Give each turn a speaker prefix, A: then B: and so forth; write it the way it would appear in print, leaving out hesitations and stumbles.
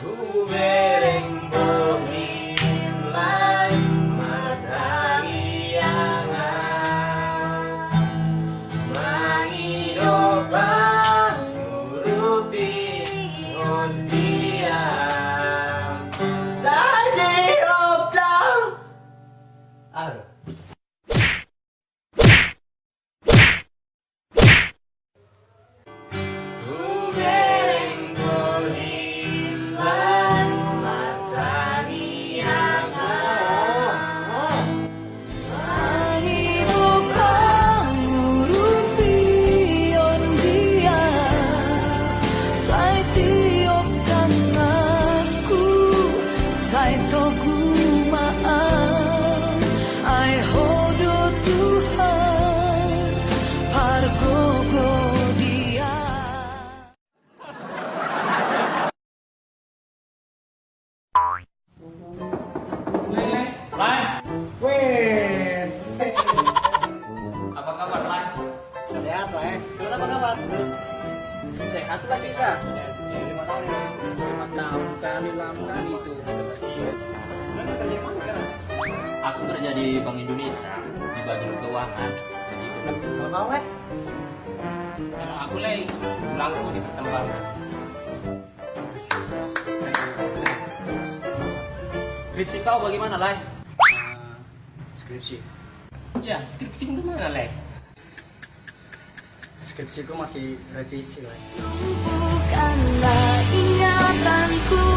A: Ku bereng bohimlah matahariangan mangidopang ngurupi untian sajiop lang. Aduh.
B: Apa kabar, Lai?
A: Sehat lah ya. Gimana apa kabar?
B: Sehat lah kita. Sehat. 5 tahun ya. 5 tahun kali 6 kali itu.
A: Mana kerja mana sekarang?
B: Aku kerja di Bank Indonesia di bagian keuangan.
A: Kalau kau Leh?
B: Kalau aku Lai, belangku di pertambangan. Skripsi kau bagaimana, Lai?
A: Skripsi.
B: Ya, skripsi gimana, Lai?
A: Skripsiku masih revisi lah.
C: Bukanlah ingatanku